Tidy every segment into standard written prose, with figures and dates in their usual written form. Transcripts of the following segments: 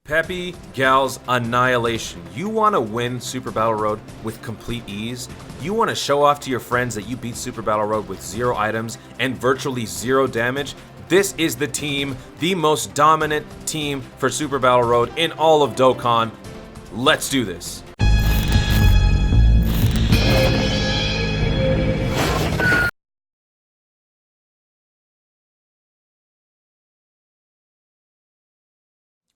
Peppy Gal's Annihilation. You want to win Super Battle Road with complete ease? You want to show off to your friends that you beat Super Battle Road with 0 items and virtually 0 damage? This is the team, the most dominant team for Super Battle Road in all of Dokkan. Let's do this.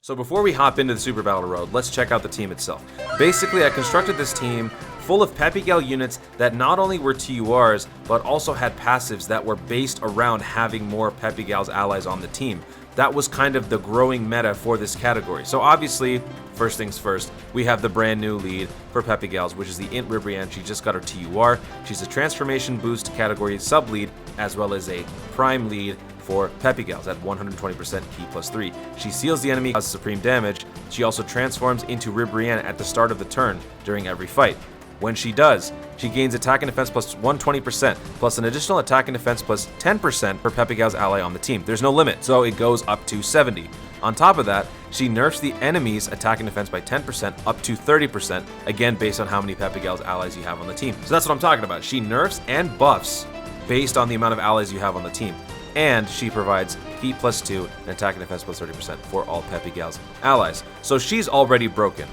So before we hop into the Super Battle Road, let's check out the team itself. Basically, I constructed this team full of Peppy Gal units that not only were TURs, but also had passives that were based around having more Peppy Gal's allies on the team. That was kind of the growing meta for this category. So obviously, first things first, we have the brand new lead for Peppy Gal's, which is the Int Ribrianne. She just got her TUR. She's a transformation boost category sub-lead, as well as a prime lead for Peppy Gal's at 120% Ki plus 3. She seals the enemy, causes supreme damage. She also transforms into ribrianne at the start of the turn during every fight. When she does, she gains attack and defense plus 120%, plus an additional attack and defense plus 10% for Peppy Gal's ally on the team. There's no limit, so it goes up to 70. On top of that, she nerfs the enemy's attack and defense by 10% up to 30%, again based on how many Peppy Gal's allies you have on the team. So that's what I'm talking about. She nerfs and buffs based on the amount of allies you have on the team. And she provides Ki plus 2 and attack and defense plus 30% for all Peppy Gal's allies. So she's already broken.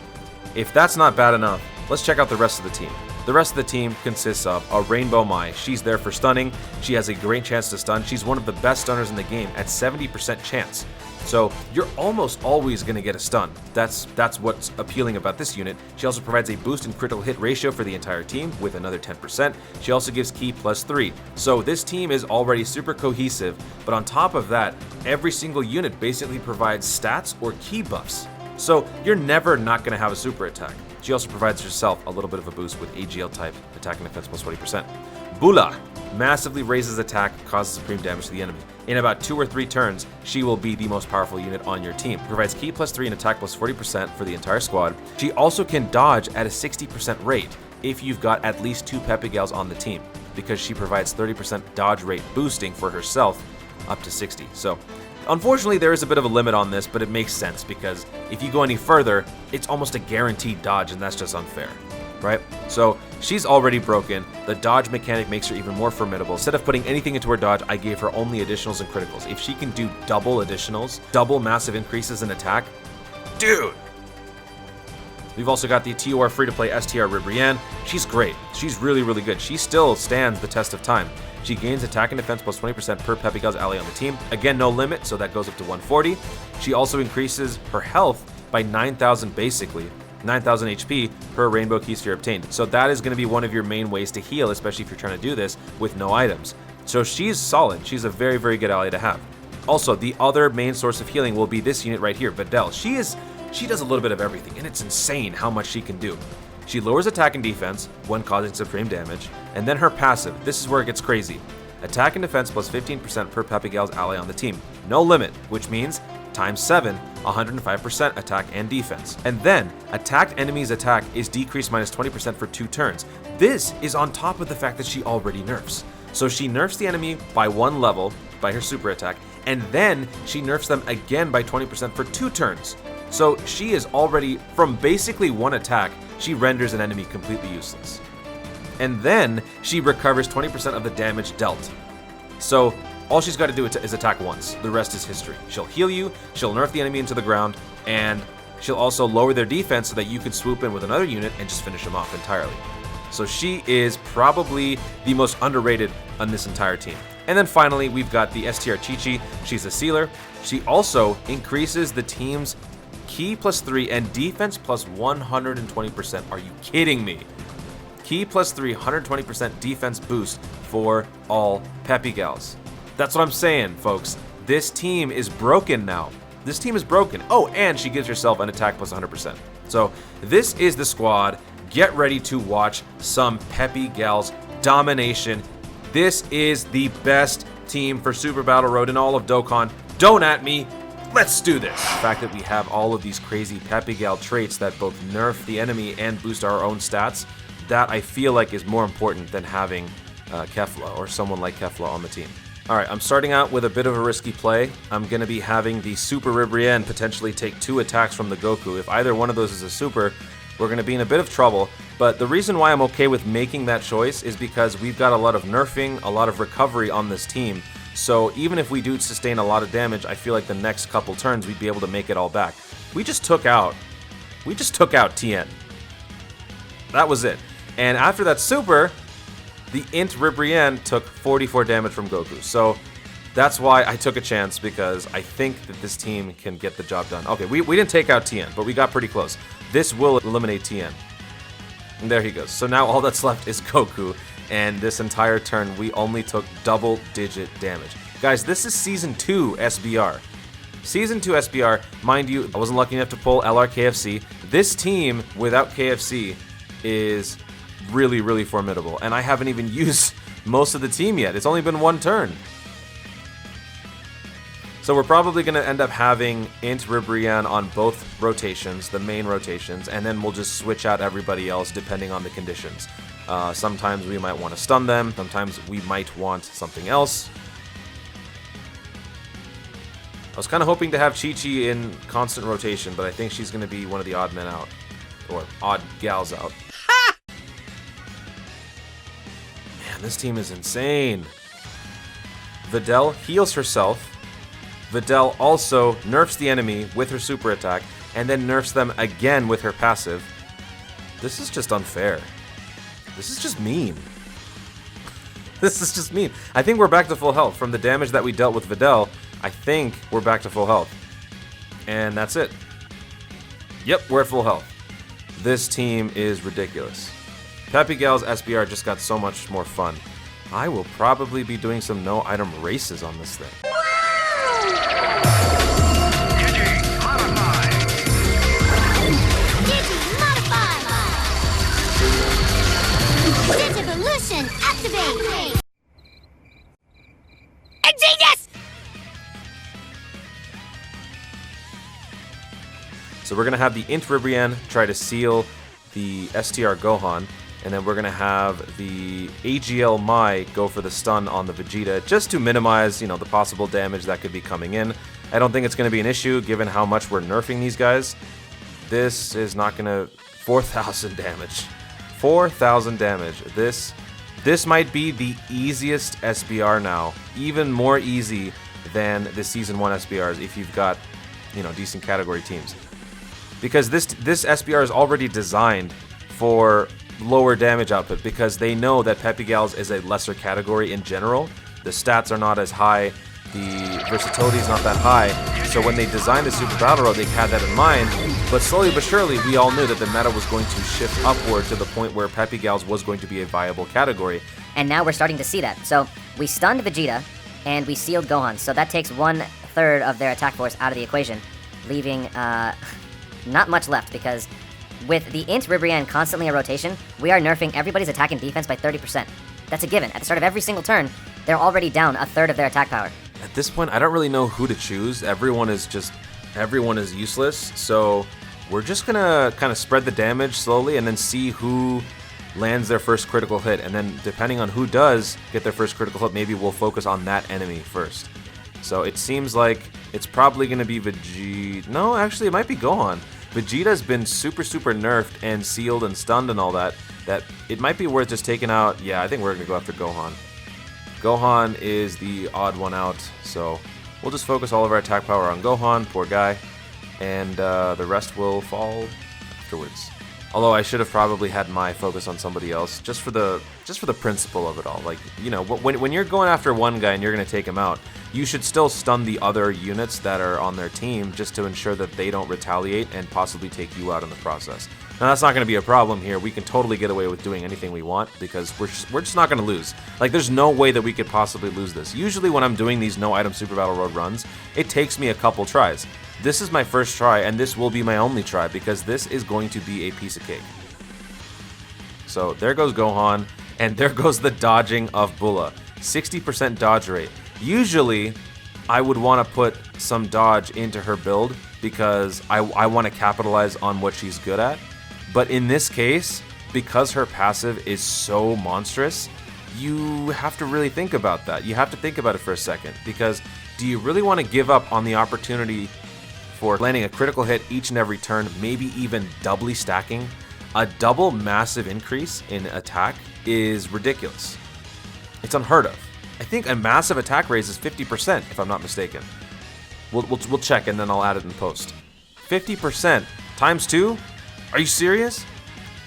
If that's not bad enough, let's check out the rest of the team. The rest of the team consists of a Rainbow Mai. She's there for stunning. She has a great chance to stun. She's one of the best stunners in the game at 70% chance. So you're almost always going to get a stun. That's what's appealing about this unit. She also provides a boost in critical hit ratio for the entire team with another 10%. She also gives Ki plus 3. So this team is already super cohesive, but on top of that, every single unit basically provides stats or Ki buffs. So you're never not going to have a super attack. She also provides herself a little bit of a boost with AGL type attack and defense plus 20%. Bula massively raises attack, causes supreme damage to the enemy. In about 2 or 3 turns, she will be the most powerful unit on your team. Provides Ki plus 3 and attack plus 40% for the entire squad. She also can dodge at a 60% rate if you've got at least 2 Peppy Gals on the team, because she provides 30% dodge rate boosting for herself up to 60. So unfortunately, there is a bit of a limit on this, but it makes sense because if you go any further, it's almost a guaranteed dodge, and that's just unfair, right? So she's already broken. The dodge mechanic makes her even more formidable. Instead of putting anything into her dodge, I gave her only additionals and criticals. If she can do double additionals, double massive increases in attack, dude! We've also got the TUR free-to-play STR Ribrianne. She's great. She's really, really good. She still stands the test of time. She gains attack and defense plus 20% per Peppy Gal's ally on the team. Again, no limit, so that goes up to 140. She also increases her health by 9,000 basically, 9,000 HP per Rainbow Ki Sphere obtained. So that is going to be one of your main ways to heal, especially if you're trying to do this with no items. So she's solid. She's a very, very good ally to have. Also, the other main source of healing will be this unit right here, Videl. She does a little bit of everything, and it's insane how much she can do. She lowers attack and defense when causing supreme damage, and then her passive, this is where it gets crazy. Attack and defense plus 15% per Peppy Gal's ally on the team. No limit, which means times 7, 105% attack and defense. And then, attacked enemy's attack is decreased minus 20% for 2 turns. This is on top of the fact that she already nerfs. So she nerfs the enemy by 1 level by her super attack, and then she nerfs them again by 20% for 2 turns. So she is already, from basically 1 attack, she renders an enemy completely useless. And then she recovers 20% of the damage dealt. So all she's got to do is attack once. The rest is history. She'll heal you, she'll nerf the enemy into the ground, and she'll also lower their defense so that you can swoop in with another unit and just finish them off entirely. So she is probably the most underrated on this entire team. And then finally, we've got the STR Chi-Chi. She's a sealer. She also increases the team's Ki plus 3 and defense plus 120%. Are you kidding me? Ki plus 3, 120% defense boost for all Peppy Gals. That's what I'm saying, folks. This team is broken now. This team is broken. Oh, and she gives herself an attack plus 100%. So this is the squad. Get ready to watch some Peppy Gals domination. This is the best team for Super Battle Road in all of Dokkan. Don't at me. Let's do this. The fact that we have all of these crazy Peppy Gal traits that both nerf the enemy and boost our own stats, that I feel like is more important than having Kefla or someone like Kefla on the team. Alright, I'm starting out with a bit of a risky play. I'm going to be having the Super Ribrianne potentially take 2 attacks from the Goku. If either one of those is a super, we're going to be in a bit of trouble. But the reason why I'm okay with making that choice is because we've got a lot of nerfing, a lot of recovery on this team. So even if we do sustain a lot of damage, I feel like the next couple turns we'd be able to make it all back. We just took out Tien. That was it. And after that super, the Int Ribrianne took 44 damage from Goku. So that's why I took a chance, because I think that this team can get the job done. Okay, we didn't take out Tien, but we got pretty close. This will eliminate Tien. And there he goes. So now all that's left is Goku. And this entire turn, we only took double-digit damage. Guys, this is Season 2 SBR. Season 2 SBR, mind you, I wasn't lucky enough to pull LRKFC. This team, without KFC, is really, really formidable. And I haven't even used most of the team yet. It's only been one turn. So we're probably going to end up having Int Ribrianne on both rotations, the main rotations, and then we'll just switch out everybody else depending on the conditions. Sometimes we might want to stun them, sometimes we might want something else. I was kind of hoping to have Chi-Chi in constant rotation, but I think she's going to be one of the odd men out. Or odd gals out. Man, this team is insane. Videl heals herself. Videl also nerfs the enemy with her super attack, and then nerfs them again with her passive. This is just unfair. This is just mean. This is just mean. I think we're back to full health. From the damage that we dealt with Videl, I think we're back to full health. And that's it. Yep, we're at full health. This team is ridiculous. Peppy Gal's SBR just got so much more fun. I will probably be doing some no-item races on this thing. Digivolution activate! Genius! So we're going to have the Int Ribrianne try to seal the STR Gohan, and then we're going to have the AGL Mai go for the stun on the Vegeta, just to minimize, the possible damage that could be coming in. I don't think it's going to be an issue, given how much we're nerfing these guys. This is not going to... 4,000 damage. 4,000 damage. This might be the easiest SBR now. Even more easy than the Season 1 SBRs if you've got, decent category teams. Because this SBR is already designed for lower damage output, because they know that Peppy Gals is a lesser category in general. The stats are not as high, the versatility is not that high, so when they designed the Super Battle Road, they had that in mind, but slowly but surely, we all knew that the meta was going to shift upward to the point where Peppy Gals was going to be a viable category. And now we're starting to see that. So, we stunned Vegeta, and we sealed Gohan, so that takes 1/3 of their attack force out of the equation, leaving, not much left, because with the Int Ribrianne constantly in rotation, we are nerfing everybody's attack and defense by 30%. That's a given. At the start of every single turn, they're already down 1/3 of their attack power. At this point, I don't really know who to choose. Everyone is useless, so we're just gonna kind of spread the damage slowly and then see who lands their first critical hit, and then depending on who does get their first critical hit, maybe we'll focus on that enemy first. So it seems like it's probably gonna be Vegeta. No, actually, it might be Gohan. Vegeta's been super nerfed and sealed and stunned and all that it might be worth just taking out. Yeah, I think we're gonna go after Gohan. Gohan is the odd one out, so we'll just focus all of our attack power on Gohan, poor guy, and the rest will fall afterwards. Although I should have probably had my focus on somebody else, just for the principle of it all. Like, when you're going after one guy and you're going to take him out, you should still stun the other units that are on their team, just to ensure that they don't retaliate and possibly take you out in the process. Now, that's not going to be a problem here. We can totally get away with doing anything we want, because we're just not going to lose. Like, there's no way that we could possibly lose this. Usually when I'm doing these no-item Super Battle Road runs, it takes me a couple tries. This is my first try, and this will be my only try, because this is going to be a piece of cake. So there goes Gohan, and there goes the dodging of Bulla. 60% dodge rate. Usually, I would want to put some dodge into her build, because I want to capitalize on what she's good at. But in this case, because her passive is so monstrous, you have to really think about that. You have to think about it for a second, because do you really want to give up on the opportunity for landing a critical hit each and every turn, maybe even doubly stacking? A double massive increase in attack is ridiculous. It's unheard of. I think a massive attack raise is 50%, if I'm not mistaken. We'll check and then I'll add it in post. 50% times 2? Are you serious?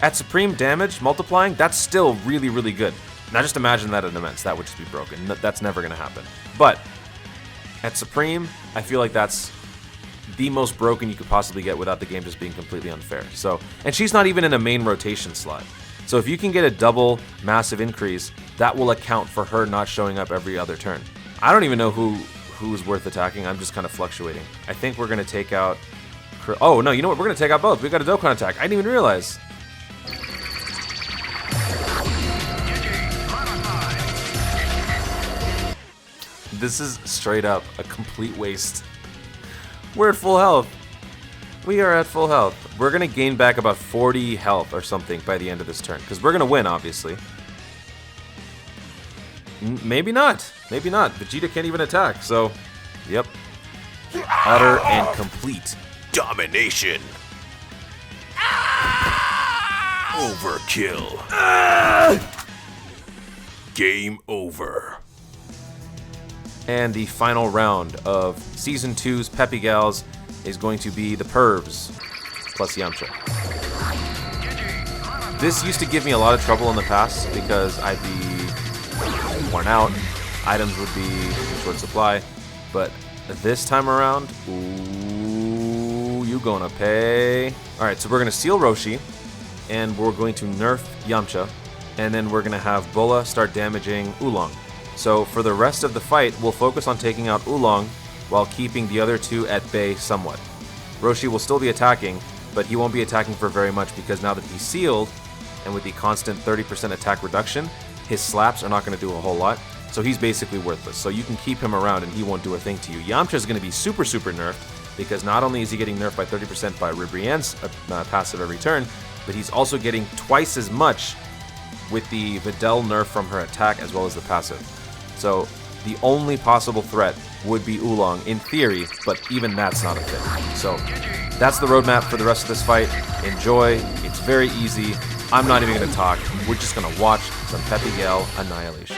At supreme damage multiplying, that's still really, really good. Now just imagine that at immense, that would just be broken. That's never gonna happen. But at supreme, I feel like that's the most broken you could possibly get without the game just being completely unfair. So, and she's not even in a main rotation slot. So if you can get a double massive increase, that will account for her not showing up every other turn. I don't even know who's worth attacking. I'm just kind of fluctuating. I think we're gonna take out. Oh no, you know what? We're gonna take out both. We got a Dokkan attack. I didn't even realize. This is straight up a complete waste. We're at full health. We are at full health. We're gonna gain back about 40 health or something by the end of this turn, because we're gonna win, obviously. Maybe not. Maybe not. Vegeta can't even attack, so yep. Utter and complete domination. Overkill. Game over. And the final round of Season 2's Peppy Gals is going to be the Pervs plus Yamcha. This used to give me a lot of trouble in the past because I'd be worn out, items would be in short supply, but this time around, ooh, you gonna pay. Alright, so we're gonna seal Roshi, and we're going to nerf Yamcha, and then we're gonna have Bola start damaging Oolong. So for the rest of the fight, we'll focus on taking out Oolong while keeping the other two at bay somewhat. Roshi will still be attacking, but he won't be attacking for very much because now that he's sealed, and with the constant 30% attack reduction, his slaps are not going to do a whole lot, so he's basically worthless. So you can keep him around and he won't do a thing to you. Yamcha is going to be super, super nerfed, because not only is he getting nerfed by 30% by ribrianne's passive every turn, but he's also getting twice as much with the videl nerf from her attack as well as the passive. So the only possible threat would be Oolong in theory, but even that's not a thing. So that's the roadmap for the rest of this fight. Enjoy. It's very easy. I'm not even going to talk. We're just going to watch some Peppy Gal annihilation.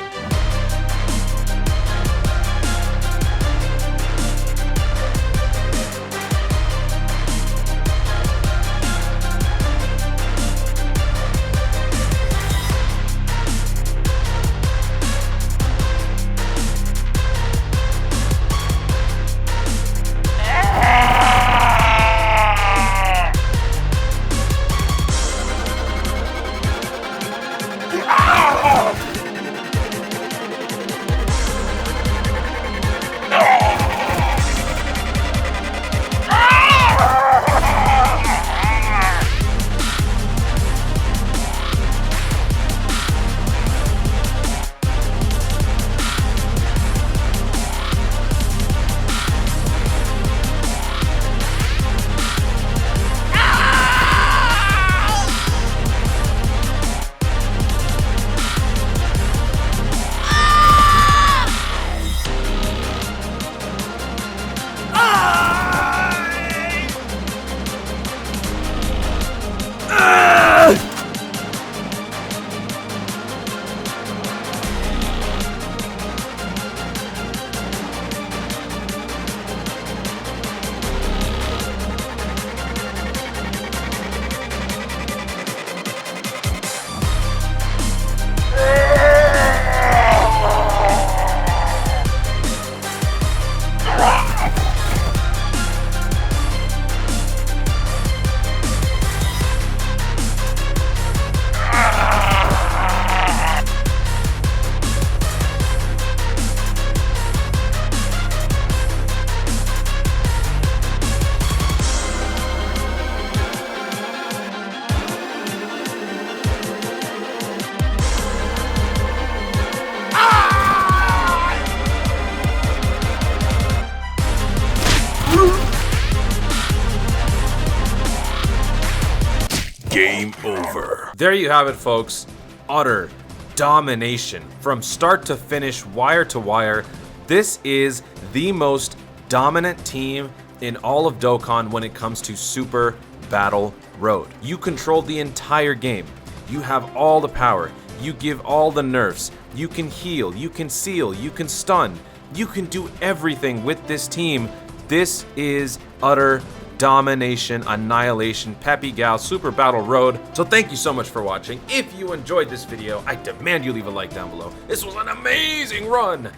Game over. There you have it, folks. Utter domination from start to finish, wire to wire. This is the most dominant team in all of Dokkan when it comes to Super Battle Road. You control the entire game. You have all the power. You give all the nerfs. You can heal, you can seal, you can stun. You can do everything with this team. This is utter domination, annihilation, Peppy Gal, Super Battle Road. So thank you so much for watching. If you enjoyed this video, I demand you leave a like down below. This was an amazing run.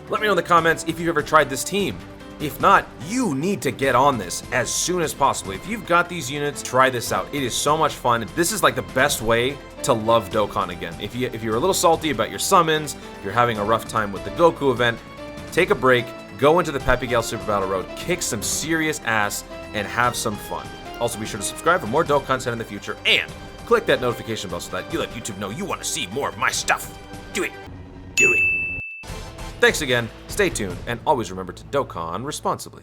Let me know in the comments if you've ever tried this team. If not, you need to get on this as soon as possible. If you've got these units, try this out. It is so much fun. This is like the best way to love Dokkan again. If you're a little salty about your summons, if you're having a rough time with the Goku event, take a break, go into the Peppy Gal Super Battle Road, kick some serious ass, and have some fun. Also, be sure to subscribe for more Dokkan content in the future, and click that notification bell so that you let YouTube know you want to see more of my stuff. Do it. Do it. Thanks again, stay tuned, and always remember to Dokkan responsibly.